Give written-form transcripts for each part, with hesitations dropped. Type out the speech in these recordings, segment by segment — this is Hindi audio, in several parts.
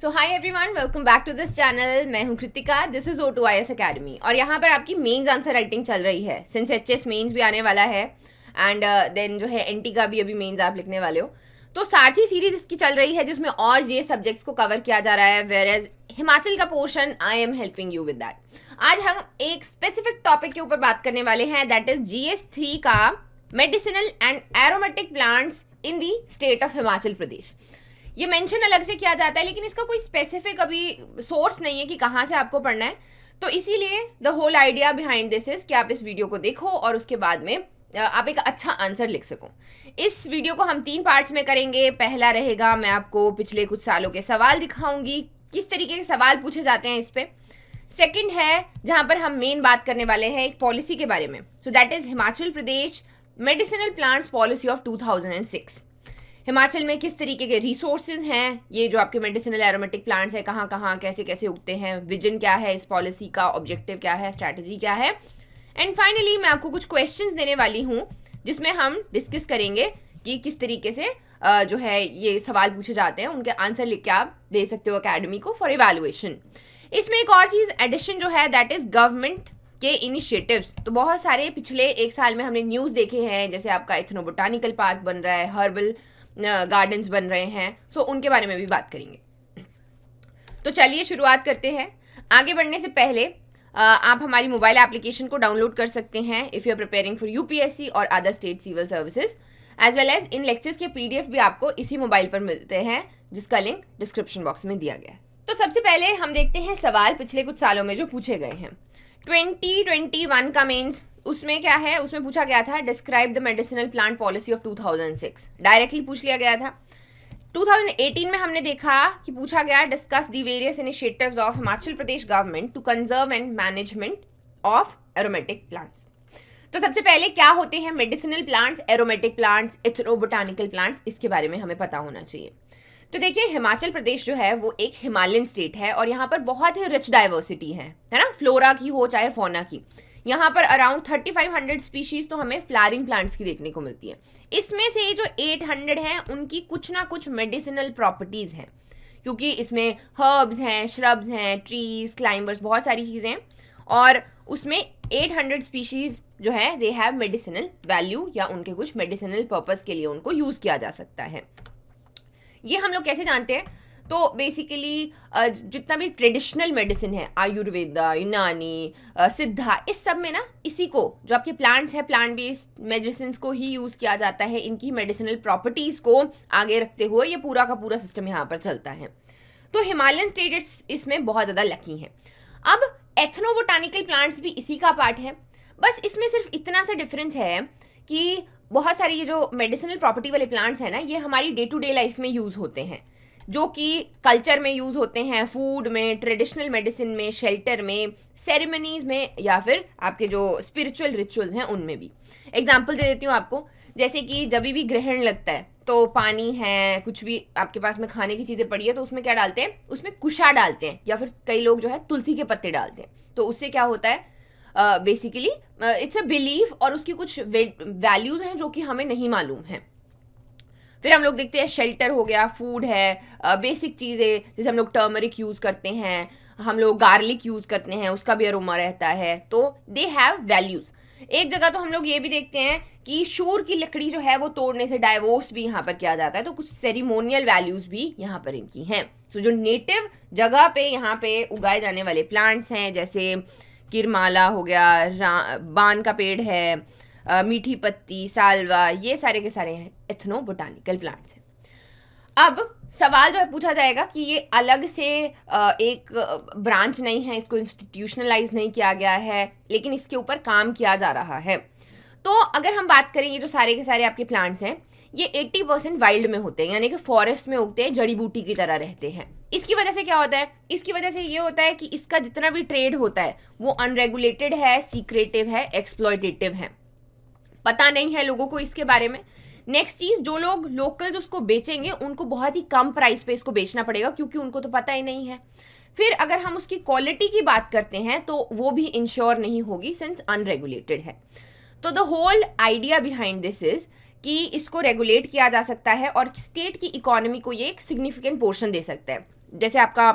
So hi everyone, welcome back to this channel. मैं हूं Kritika, this is O2IS academy और यहाँ पर आपकी मेंस आंसर राइटिंग चल रही है। सिंस HS मेंस भी आने वाला है एंड देन जो है NT का भी अभी मेंस आप लिखने वाले हो, तो सारथी सीरीज इसकी चल रही है जिसमें और ये सब्जेक्ट्स को कवर किया जा रहा है। वेयर एज हिमाचल का portion I am helping you with that. आज हम एक स्पेसिफिक टॉपिक के ऊपर बात करने वाले हैं, दैट इज GS3 का medicinal and aromatic plants in the state of Himachal Pradesh. ये मेंशन अलग से किया जाता है लेकिन इसका कोई स्पेसिफिक अभी सोर्स नहीं है कि कहाँ से आपको पढ़ना है, तो इसीलिए the whole idea behind this is कि आप इस वीडियो को देखो और उसके बाद में आप एक अच्छा आंसर लिख सको। इस वीडियो को हम 3 पार्ट्स में करेंगे। पहला रहेगा, मैं आपको पिछले कुछ सालों के सवाल दिखाऊंगी, किस तरीके के सवाल पूछे जाते हैं इस पे। सेकंड है जहां पर हम मेन बात करने वाले हैं एक पॉलिसी के बारे में, so that is Himachal Pradesh medicinal plants policy of 2006। Himachal में किस तरीके के रिसोर्सेज हैं, ये जो आपके मेडिसिनल एरोमेटिक प्लांट्स है, कहाँ कहाँ कैसे कैसे उगते हैं, विजन क्या है इस पॉलिसी का, ऑब्जेक्टिव क्या है, स्ट्रैटेजी क्या है। एंड फाइनली मैं आपको कुछ क्वेश्चंस देने वाली हूँ जिसमें हम डिस्कस करेंगे कि किस तरीके से जो है ये सवाल पूछे जाते हैं, उनके आंसर लिख के आप भेज सकते हो अकेडमी को फॉर इवैल्यूएशन। इसमें एक और चीज़ एडिशन जो है दैट इज गवर्नमेंट के इनिशिएटिव्स। तो बहुत सारे पिछले 1 साल में हमने न्यूज़ देखे हैं, जैसे आपका इथनो बोटानिकल पार्क बन रहा है, हर्बल गार्डन्स बन रहे हैं, सो उनके बारे में भी बात करेंगे। तो चलिए शुरुआत करते हैं। आगे बढ़ने से पहले आप हमारी मोबाइल एप्लीकेशन को डाउनलोड कर सकते हैं if you are preparing for UPSC और other state civil services, as well as इन लेक्चर्स के PDF भी आपको इसी मोबाइल पर मिलते हैं जिसका लिंक डिस्क्रिप्शन बॉक्स में दिया गया है। तो सबसे पहले हम देखते हैं सवाल पिछले कुछ सालों में जो पूछे गए हैं। 2021 का मेंस, उसमें क्या है, उसमें पूछा गया था describe the medicinal plant policy of 2006, directly पूछ लिया गया था। 2018 में हमने देखा कि पूछा गया discuss the various initiatives of Himachal Pradesh government to conserve and management of aromatic plants. तो सबसे पहले क्या होते हैं medicinal plants, aromatic plants, ethnobotanical plants, इसके बारे में हमें पता होना चाहिए। तो देखिए हिमाचल प्रदेश जो है वो एक हिमालयन स्टेट है और यहाँ पर बहुत ही रिच डाइवर्सिटी है ना, फ्लोरा की हो चाहे फौना की। यहाँ पर अराउंड 3500 स्पीशीज तो हमें फ्लावरिंग प्लांट्स की देखने को मिलती है। इसमें से जो 800 हैं उनकी कुछ ना कुछ मेडिसिनल प्रॉपर्टीज़ हैं, क्योंकि इसमें हर्ब्स हैं, श्रब्स हैं, ट्रीज, क्लाइंबर्स, बहुत सारी चीज़ें हैं और उसमें 800 स्पीशीज जो है दे हैव मेडिसिनल वैल्यू या उनके कुछ मेडिसिनल पर्पस के लिए उनको यूज़ किया जा सकता है। ये हम लोग कैसे जानते हैं? तो बेसिकली जितना भी ट्रेडिशनल मेडिसिन है, आयुर्वेदा, यूनानी, सिद्धा, इस सब में ना इसी को जो आपके प्लांट्स है, प्लांट बेस्ड मेडिसिन को ही यूज़ किया जाता है। इनकी मेडिसिनल प्रॉपर्टीज़ को आगे रखते हुए ये पूरा का पूरा सिस्टम यहाँ पर चलता है। तो हिमालयन स्टेट्स इसमें बहुत ज़्यादा लकी हैं। अब एथनोबोटानिकल प्लांट्स भी इसी का पार्ट है, बस इसमें सिर्फ इतना सा डिफरेंस है कि बहुत सारी ये जो मेडिसिनल प्रॉपर्टी वाले प्लांट्स हैं ना, ये हमारी डे टू डे लाइफ में यूज़ होते हैं, जो कि कल्चर में यूज़ होते हैं, फूड में, ट्रेडिशनल मेडिसिन में, शेल्टर में, सेरेमनीज में या फिर आपके जो स्पिरिचुअल रिचुअल्स हैं उनमें भी। एग्जाम्पल दे देती हूँ आपको, जैसे कि जब भी ग्रहण लगता है तो पानी है, कुछ भी आपके पास में खाने की चीज़ें पड़ी है तो उसमें क्या डालते हैं, उसमें कुशा डालते हैं या फिर कई लोग जो है तुलसी के पत्ते डालते हैं। तो उससे क्या होता है, बेसिकली इट्स अ बिलीफ और उसकी कुछ वैल्यूज़ हैं जो कि हमें नहीं मालूम हैं। फिर हम लोग देखते हैं शेल्टर हो गया, फूड है, बेसिक चीज़ें जैसे हम लोग टर्मरिक यूज़ करते हैं, हम लोग गार्लिक यूज़ करते हैं, उसका भी अरोमा रहता है, तो दे हैव वैल्यूज़। एक जगह तो हम लोग ये भी देखते हैं कि शूर की लकड़ी जो है वो तोड़ने से डाइवोर्स भी यहाँ पर किया जाता है, तो कुछ सेरिमोनियल वैल्यूज़ भी यहाँ पर इनकी हैं। सो जो नेटिव जगह पे यहाँ पे उगाए जाने वाले प्लांट्स हैं, जैसे किरमाला हो गया, बान का पेड़ है, मीठी पत्ती, सालवा, ये सारे के सारे हैं एथनोबोटानिकल प्लांट्स हैं। अब सवाल जो है पूछा जाएगा कि ये अलग से एक ब्रांच नहीं है, इसको इंस्टीट्यूशनलाइज नहीं किया गया है, लेकिन इसके ऊपर काम किया जा रहा है। तो अगर हम बात करें, ये जो सारे के सारे आपके प्लांट्स हैं ये 80% वाइल्ड में होते हैं, यानी कि फॉरेस्ट में उगते हैं, जड़ी बूटी की तरह रहते हैं। इसकी वजह से क्या होता है, इसकी वजह से ये होता है कि इसका जितना भी ट्रेड होता है वो अनरेगुलेटेड है, सीक्रेटिव है, एक्सप्लॉयटेटिव है, पता नहीं है लोगों को इसके बारे में। नेक्स्ट चीज़, जो लोग लोकल्स उसको बेचेंगे उनको बहुत ही कम प्राइस पे इसको बेचना पड़ेगा क्योंकि उनको तो पता ही नहीं है। फिर अगर हम उसकी क्वालिटी की बात करते हैं तो वो भी इंश्योर नहीं होगी सिंस अनरेगुलेटेड है। तो the whole idea behind this is कि इसको रेगुलेट किया जा सकता है और स्टेट की इकोनॉमी को ये एक सिग्निफिकेंट पोर्शन दे सकता है। जैसे आपका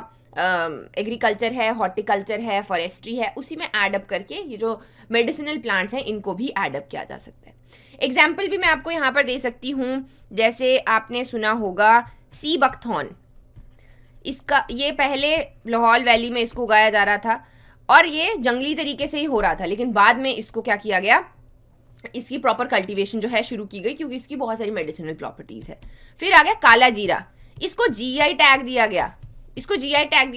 एग्रीकल्चर है, हॉर्टिकल्चर है, फॉरेस्ट्री है, उसी में एड अप करके ये जो मेडिसिनल प्लांट्स हैं इनको भी एड अप किया जा सकता है। एग्जाम्पल भी मैं आपको यहाँ पर दे सकती हूँ, जैसे आपने सुना होगा सी बकथॉर्न, इसका ये पहले लाहौल वैली में इसको उगाया जा रहा था और ये जंगली तरीके से ही हो रहा था, लेकिन बाद में इसको क्या किया गया, इसकी प्रॉपर कल्टीवेशन जो है शुरू की गई क्योंकि इसकी बहुत सारी मेडिसिनल प्रॉपर्टीज है। फिर आ गया काला जीरा, इसको जीआई टैग दिया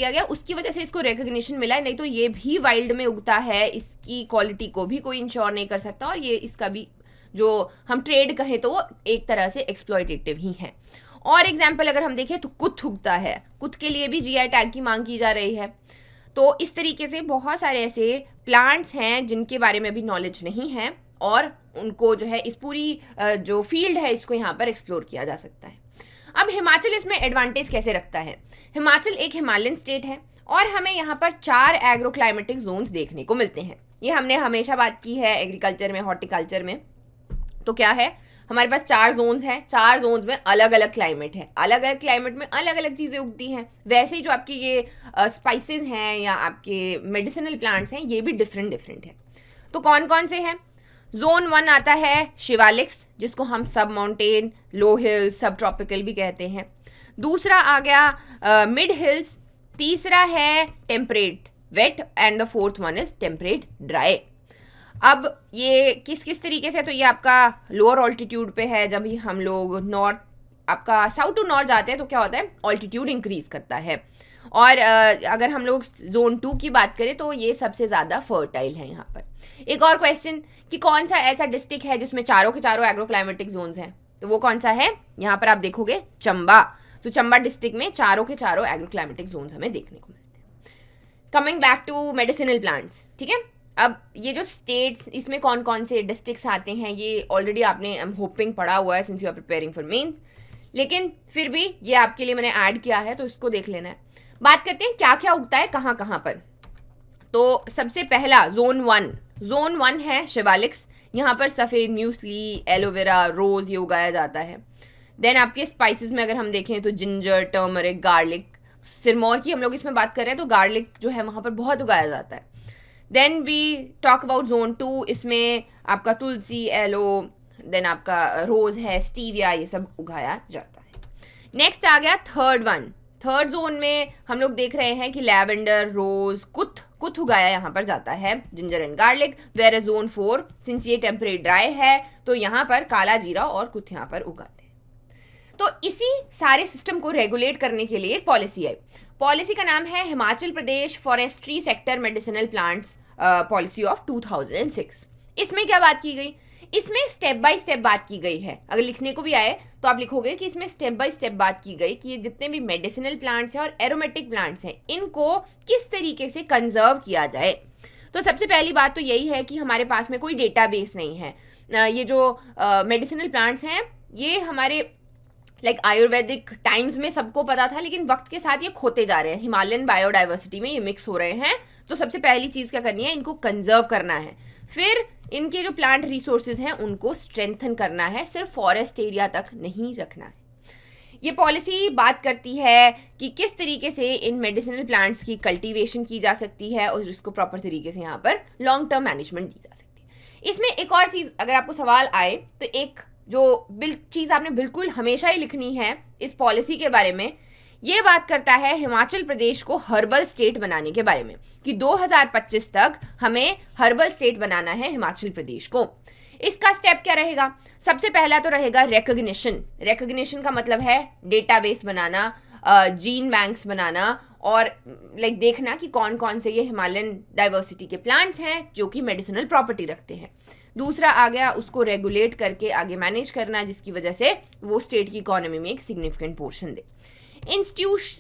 गया, उसकी वजह से इसको रिकग्निशन मिला है, नहीं तो ये भी वाइल्ड में उगता है, इसकी क्वालिटी को भी कोई इंश्योर नहीं कर सकता और ये इसका भी जो हम ट्रेड कहें तो वो एक तरह से एक्सप्लॉयटेटिव ही है। और एग्जाम्पल अगर हम देखें तो कुथ उगता है, कुथ के लिए भी जीआई टैग की मांग की जा रही है। तो इस तरीके से बहुत सारे ऐसे प्लांट्स हैं जिनके बारे में अभी नॉलेज नहीं है और उनको जो है इस पूरी जो फील्ड है इसको यहाँ पर एक्सप्लोर किया जा सकता है। अब हिमाचल इसमें एडवांटेज कैसे रखता है? हिमाचल एक हिमालयन स्टेट है और हमें यहाँ पर 4 एग्रो क्लाइमेटिक जोन्स देखने को मिलते हैं। ये हमने हमेशा बात की है एग्रीकल्चर में, हॉर्टिकल्चर में। तो क्या है, हमारे पास 4 जोन्स हैं, 4 जोन्स में अलग अलग क्लाइमेट है, अलग अलग क्लाइमेट में अलग अलग चीज़ें उगती हैं। वैसे ही जो आपकी ये स्पाइसेस हैं या आपके मेडिसिनल प्लांट्स हैं ये भी डिफरेंट है। तो कौन कौन से हैं? जोन 1 आता है शिवालिक्स, जिसको हम सब माउंटेन, लो हिल्स, सब ट्रॉपिकल भी कहते हैं। दूसरा आ गया मिड हिल्स, तीसरा है temperate wet and the fourth one is temperate dry. अब ये किस किस तरीके से, तो ये आपका लोअर ऑल्टीट्यूड पे है, जब भी हम लोग नॉर्थ आपका साउथ टू नॉर्थ जाते हैं तो क्या होता है, ऑल्टीट्यूड इंक्रीज करता है। और अगर हम लोग जोन 2 की बात करें तो ये सबसे ज़्यादा फर्टाइल है यहाँ पर। एक और क्वेश्चन कि कौन सा ऐसा डिस्ट्रिक्ट है जिसमें चारों के चारों एग्रो क्लाइमेटिक जोन्स हैं, तो वो कौन सा है? यहाँ पर आप देखोगे चंबा। तो चंबा डिस्ट्रिक्ट में चारों के चारों एग्रो क्लाइमेटिक जोन्स हमें देखने को मिलते हैं। Coming back to medicinal plants, ठीक है। अब ये जो स्टेट्स, इसमें कौन कौन से डिस्ट्रिक्ट्स आते हैं ये ऑलरेडी आपने होपिंग पढ़ा हुआ है since you are preparing for mains, लेकिन फिर भी ये आपके लिए मैंने ऐड किया है तो इसको देख लेना है। बात करते हैं क्या क्या उगता है कहाँ कहाँ पर। तो सबसे पहला जोन 1 है शिवालिक्स। यहाँ पर सफ़ेद म्यूसली, एलोवेरा, रोज़ ये उगाया जाता है। देन आपके स्पाइसेस में अगर हम देखें तो जिंजर, टर्मरिक, गार्लिक, सिरमौर की हम लोग इसमें बात कर रहे हैं तो गार्लिक जो है वहाँ पर बहुत उगाया जाता है। Then we talk about zone 2, इसमें आपका तुलसी, एलो, देन आपका रोज़ है, स्टीविया, ये सब उगाया जाता है। नेक्स्ट आ गया थर्ड जोन में हम लोग देख रहे हैं कि लैवेंडर, रोज, कुथ उगाया यहाँ पर जाता है, ginger and garlic. Whereas zone 4 since ये टेम्परेट ड्राई है तो यहाँ पर काला जीरा और कुथ यहाँ पर उगाते हैं। तो इसी सारे सिस्टम को रेगुलेट करने के लिए एक पॉलिसी आई। पॉलिसी का नाम है Himachal Pradesh forestry sector medicinal plants policy of 2006। इसमें क्या बात की गई? इसमें स्टेप बाय स्टेप बात की गई है। अगर लिखने को भी आए तो आप लिखोगे कि इसमें स्टेप बाय स्टेप बात की गई कि ये जितने भी मेडिसिनल प्लांट्स हैं और एरोमेटिक प्लांट्स हैं इनको किस तरीके से कंजर्व किया जाए। तो सबसे पहली बात तो यही है कि हमारे पास में कोई डेटाबेस नहीं है। ये जो मेडिसिनल प्लांट्स हैं ये हमारे आयुर्वेदिक टाइम्स में सबको पता था, लेकिन वक्त के साथ ये खोते जा रहे हैं, हिमालयन बायोडाइवर्सिटी में ये मिक्स हो रहे हैं। तो सबसे पहली चीज़ क्या करनी है, इनको कंजर्व करना है। फिर इनके जो प्लांट रिसोर्सेज हैं उनको स्ट्रेंथन करना है, सिर्फ फॉरेस्ट एरिया तक नहीं रखना है। ये पॉलिसी बात करती है कि किस तरीके से इन मेडिसिनल प्लांट्स की कल्टीवेशन की जा सकती है और इसको प्रॉपर तरीके से यहाँ पर लॉन्ग टर्म मैनेजमेंट दी जा सकती है। इसमें एक और चीज़ अगर आपको सवाल आए तो एक जो चीज़ आपने बिल्कुल हमेशा ही लिखनी है इस पॉलिसी के बारे में, ये बात करता है हिमाचल प्रदेश को हर्बल स्टेट बनाने के बारे में कि 2025 तक हमें हर्बल स्टेट बनाना है हिमाचल प्रदेश को। इसका स्टेप क्या रहेगा? सबसे पहला तो रहेगा रिकग्निशन का मतलब है डेटाबेस बनाना, जीन बैंक्स बनाना और देखना कि कौन कौन से ये हिमालयन डाइवर्सिटी के प्लांट्स हैं जो कि मेडिसिनल प्रॉपर्टी रखते हैं। दूसरा आ गया उसको रेगुलेट करके आगे मैनेज करना, जिसकी वजह से वो स्टेट की इकोनॉमी में एक सिग्निफिकेंट पोर्शन दे।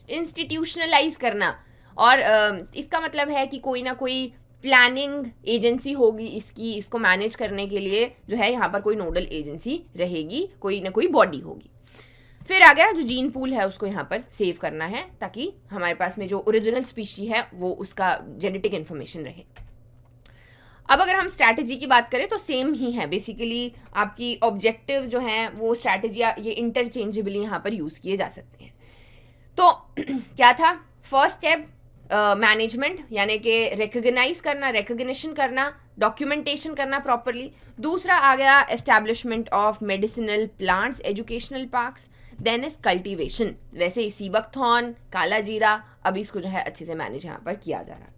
इंस्टीट्यूशनलाइज करना, और इसका मतलब है कि कोई ना कोई प्लानिंग एजेंसी होगी इसको मैनेज करने के लिए, जो है यहाँ पर कोई नोडल एजेंसी रहेगी, कोई ना कोई बॉडी होगी। फिर आ गया जो जीन पूल है उसको यहाँ पर सेव करना है ताकि हमारे पास में जो ओरिजिनल स्पीशी है वो उसका जेनेटिक इन्फॉर्मेशन रहे। अब अगर हम स्ट्रैटेजी की बात करें तो सेम ही है, बेसिकली आपकी ऑब्जेक्टिव जो हैं वो स्ट्रैटेजी ये इंटरचेंजेबली यहाँ पर यूज़ किए जा सकते हैं। तो क्या था फर्स्ट स्टेप, मैनेजमेंट यानी कि रिकग्नाइज करना, रिकग्निशन करना, डॉक्यूमेंटेशन करना प्रॉपरली. दूसरा आ गया establishment of medicinal plants, educational parks. Then is cultivation, वैसे ही सीबकथॉर्न, काला जीरा, अभी इसको जो है अच्छे से मैनेज यहाँ पर किया जा रहा है.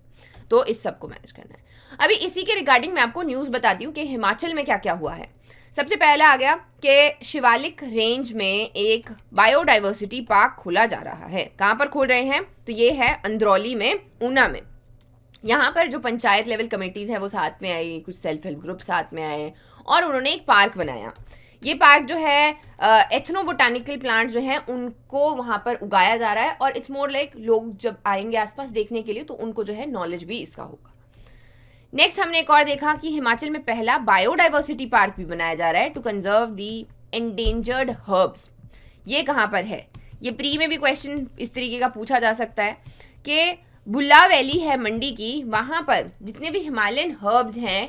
तो इस सब को मैनेज करना है. अभी इसी के रिगार्डिंग मैं आपको न्यूज़ बताती हूँ कि हिमाचल में क्या क्या हुआ है. सबसे पहला आ गया कि शिवालिक रेंज में एक बायोडाइवर्सिटी पार्क खोला जा रहा है. कहाँ पर खोल रहे हैं? तो ये है अंदरौली में, ऊना में. यहाँ पर जो पंचायत लेवल कमेटीज़ है वो साथ में आई, कुछ सेल्फ हेल्प ग्रुप साथ में आए और उन्होंने एक पार्क बनाया. ये पार्क जो है एथनो बोटानिकल प्लांट जो हैं उनको वहाँ पर उगाया जा रहा है और इट्स मोर लाइक लोग जब आएंगे आसपास देखने के लिए तो उनको जो है नॉलेज भी इसका होगा. नेक्स्ट हमने एक और देखा कि हिमाचल में पहला बायोडाइवर्सिटी पार्क भी बनाया जा रहा है to conserve the endangered herbs. ये कहाँ पर है? ये प्री में भी क्वेश्चन इस तरीके का पूछा जा सकता है कि बुल्ला वैली है मंडी की, वहाँ पर जितने भी हिमालयन हर्ब्स हैं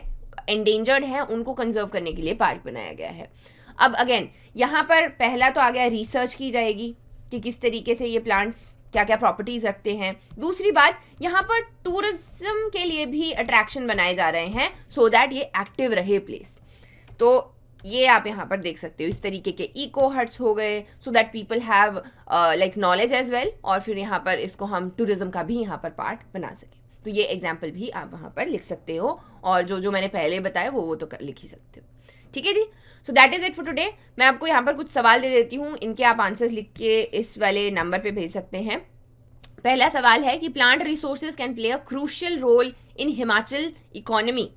एंडेंजर्ड हैं उनको कंजर्व करने के लिए पार्क बनाया गया है. अब अगेन यहाँ पर पहला तो आ गया रिसर्च की जाएगी कि किस तरीके से ये प्लांट्स क्या क्या प्रॉपर्टीज़ रखते हैं. दूसरी बात, यहाँ पर टूरिज्म के लिए भी अट्रैक्शन बनाए जा रहे हैं सो दैट ये एक्टिव रहे प्लेस. तो ये आप यहाँ पर देख सकते हो इस तरीके के इको हट्स हो गए so that people have like knowledge as well, और फिर यहाँ पर इसको हम टूरिज्म का भी यहाँ पर पार्ट बना सकें. तो ये एग्जाम्पल भी आप वहाँ पर लिख सकते हो और जो जो मैंने पहले बताया वो तो लिख ही सकते हो. ठीक है जी. So that is it for today. मैं आपको यहाँ पर कुछ सवाल दे देती हूँ, इनके आप आंसर्स लिख के इस वाले नंबर पे भेज सकते हैं. पहला सवाल है कि plant resources can play a crucial role in Himachal economy.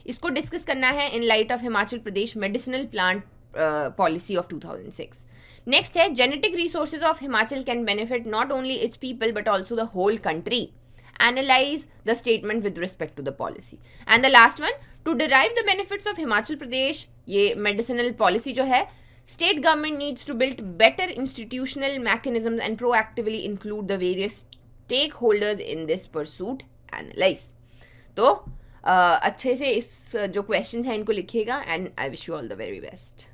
इसको डिस्कस करना है in light of Himachal Pradesh medicinal plant policy of 2006. Next है genetic resources of Himachal can benefit not only its people but also the whole country. Analyze the statement with respect to the policy. And the last one, to derive the benefits of Himachal Pradesh, ये medicinal policy जो है, state government needs to build better institutional mechanisms and proactively include the various stakeholders in this pursuit. Analyze. तो अच्छे से इस जो questions हैं इनको लिखिएगा and I wish you all the very best.